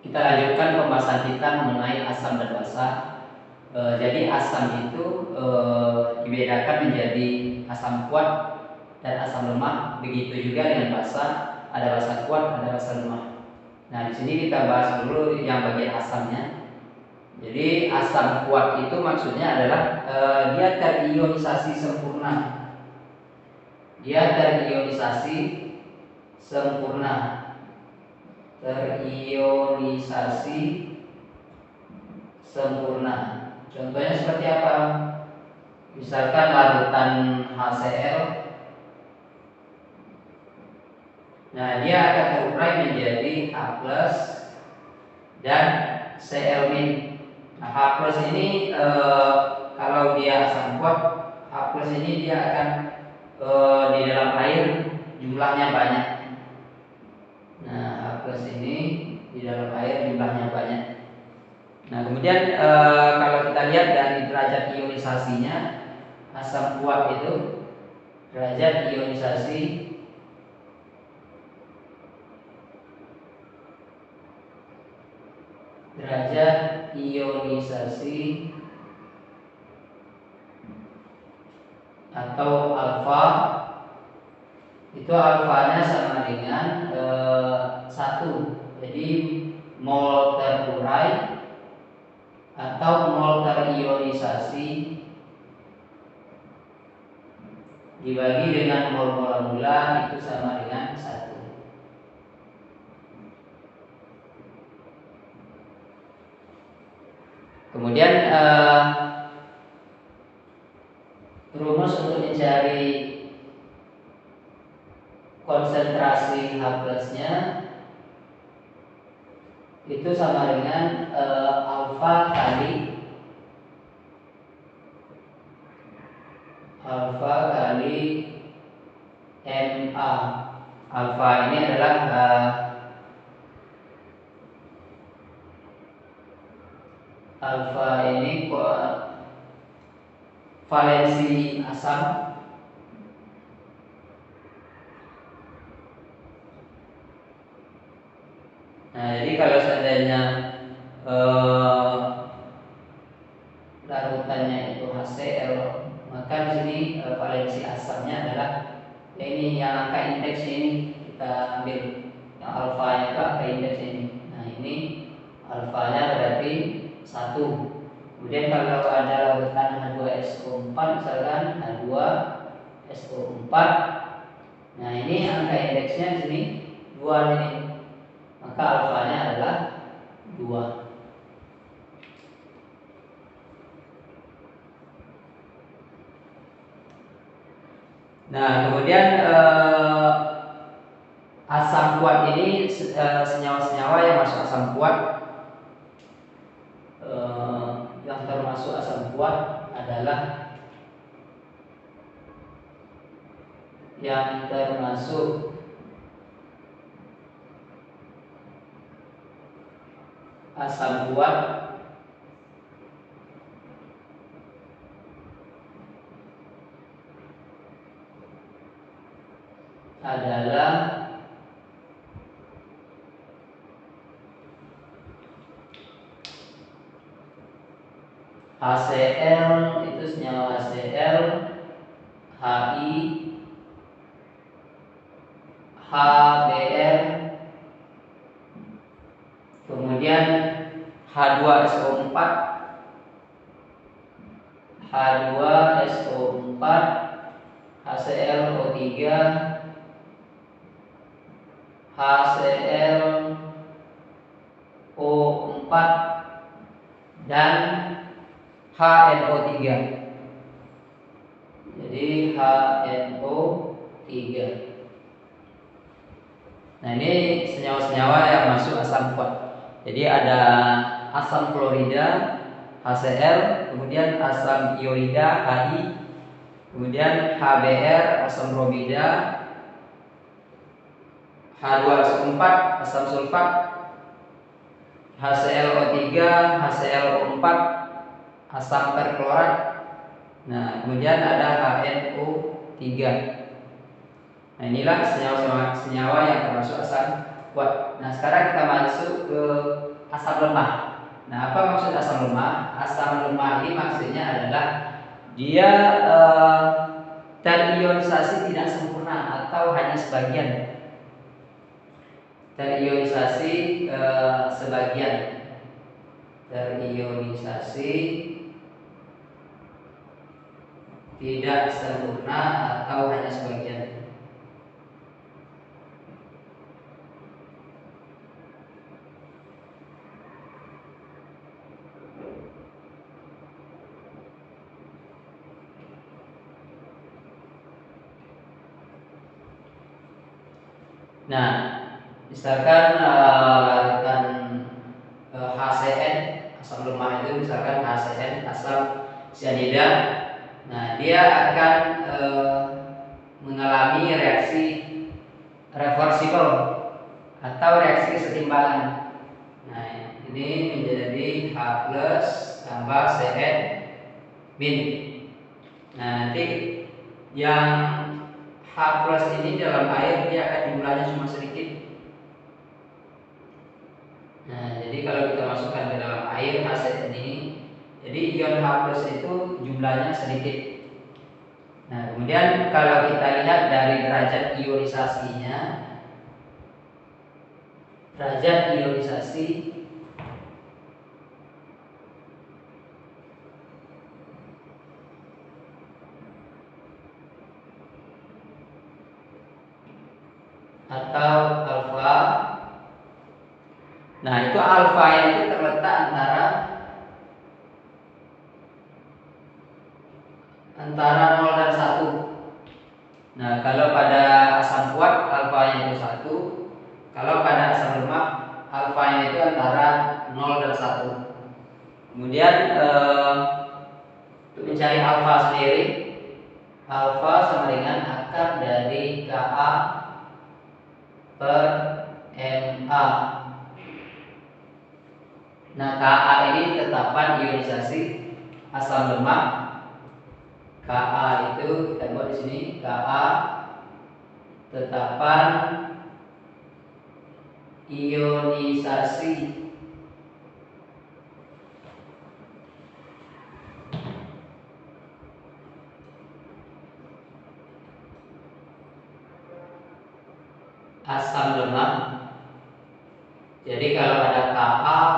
Kita lanjutkan pembahasan kita mengenai asam dan basa. Jadi asam itu dibedakan menjadi asam kuat dan asam lemah. Begitu juga dengan basa, ada basa kuat, ada basa lemah. Nah, di sini kita bahas dulu yang bagian asamnya. Jadi asam kuat itu maksudnya adalah dia terionisasi sempurna. Dia terionisasi sempurna. Terionisasi sempurna. Contohnya seperti apa? Misalkan larutan HCl. Nah, dia akan terurai menjadi H+ dan Cl-. Nah, H+ ini kalau dia asam kuat, H+ ini dia akan di dalam air jumlahnya banyak. Nah, H+ ini di dalam air jumlahnya banyak. Nah, kemudian kalau kita lihat dari derajat ionisasinya, asam kuat itu derajat ionisasi atau alfa itu alfanya sama dengan 1. Jadi mol terurai atau mol terionisasi dibagi dengan mol molekula itu sama dengan 1. Kemudian rumus untuk mencari konsentrasi H+-nya itu sama dengan alfa kali Ma. Alfa ini adalah alfa ini valensi asam. Nah, jadi kalau seandainya larutannya itu HCl, maka di sini valensi asamnya adalah ini yang angka indeksnya ini kita ambil yang alfanya itu angka indeks ini. Nah, ini alfanya berarti 1. Kemudian kalau ada larutan H2SO4 misalkan H2SO4, nah ini angka indeksnya di sini 2 ini, maka alfanya adalah 2. Nah, kemudian asam kuat ini senyawa-senyawa yang masuk asam kuat, yang termasuk asam kuat adalah yang termasuk asam kuat adalah HCl, itu senyawa HCl, Hi, HBr, kemudian H2SO4, HClO3, HClO4 dan HNO3. Jadi HNO3. Nah, ini senyawa-senyawa yang masuk asam kuat. Jadi ada asam klorida HCl, kemudian asam iodida Hi, kemudian HBr asam bromida, H2SO4 asam sulfat, HClO3 HClO4 asam perklorat. Nah, kemudian ada HNO3. Nah, inilah senyawa yang termasuk asam kuat. Nah, sekarang kita masuk ke asam lemah. Nah, apa maksud asam lemah? Asam lemah ini maksudnya adalah dia terionisasi tidak sempurna atau hanya sebagian. Terionisasi sebagian. Terionisasi tidak sempurna atau hanya sebagian. Nah, misalkan larutan HCN, asam lemah itu misalkan HCN, asam sianida. Nah, dia akan mengalami reaksi reversible atau reaksi kesetimbangan. Nah, ini menjadi H plus tambah Cn min. Nah, nanti yang H plus ini dalam air dia akan jumlahnya cuma sedikit. Nah, jadi kalau kita masukkan ke dalam air HCN ini, jadi ion H plus itu jumlahnya sedikit. Nah, kemudian kalau kita lihat dari derajat ionisasinya, derajat ionisasi atau alfa. Nah, itu alfanya itu terletak antara 0 dan 1. Nah, kalau pada asam kuat alfanya itu 1. Kalau pada asam lemak alfanya itu antara 0 dan 1. Kemudian untuk mencari alfa sendiri, alfa sama dengan akar dari Ka per Ma. Nah, Ka ini tetapan ionisasi asam lemak. Ka itu kita buat di sini, Ka tetapan ionisasi asam lemak. Jadi kalau ada Ka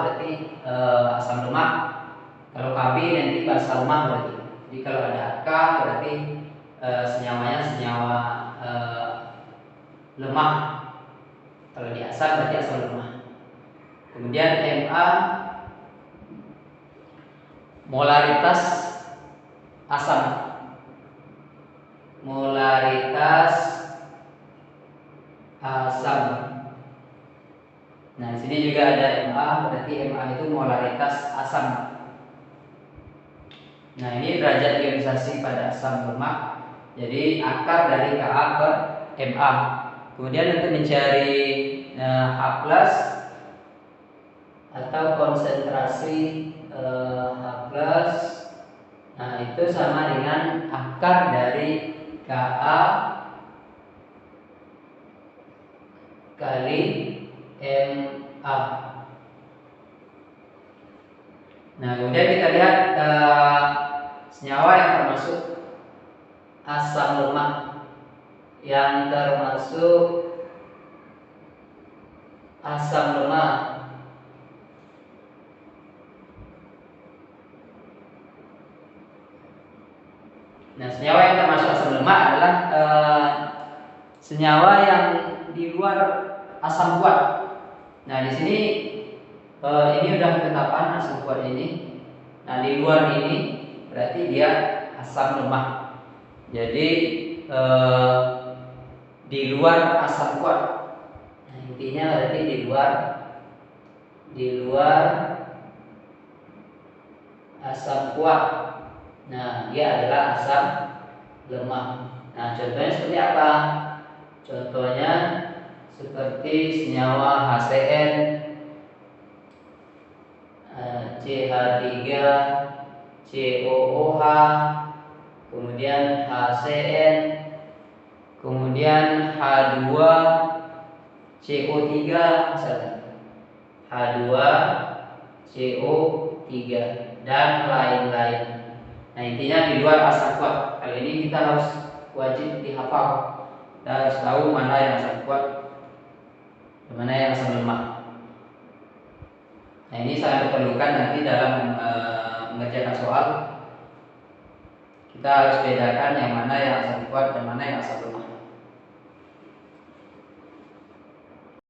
berarti asam lemak, kalau Kb nanti asam lemak berarti. Jadi kalau ada K berarti senyawanya senyawa lemak. Kalau di asam berarti asam lemak. Kemudian Ma molaritas asam. Molaritas asam. Nah, di sini juga ada Ma, berarti Ma itu molaritas asam. Nah, ini derajat ionisasi pada asam lemak. Jadi akar dari Ka per Ma. Kemudian untuk mencari H plus atau konsentrasi H plus, nah itu sama dengan akar dari Ka kali Ma. Nah, kemudian kita lihat senyawa yang termasuk asam lemak, yang termasuk asam lemak. Nah, senyawa yang termasuk asam lemak adalah senyawa yang di luar asam kuat. Nah, di sini ini udah ketetapan asam kuat ini. Nah, di luar ini berarti dia asam lemak. Jadi di luar asam kuat. Nah, intinya berarti di luar asam kuat. Nah, dia adalah asam lemak. Nah, contohnya seperti apa? Contohnya seperti senyawa HCN, CH3, COOH, kemudian HCN, kemudian H2, CO3 misalkan, H2CO3 dan lain-lain. Nah, intinya di luar asam kuat. Kali ini kita harus wajib dihafal. Kita harus tahu mana yang asam kuat dan mana yang asam lemah. Nah, ini sangat diperlukan nanti dalam mengerjakan soal. Kita harus bedakan yang mana yang asam kuat dan mana yang asam lemah.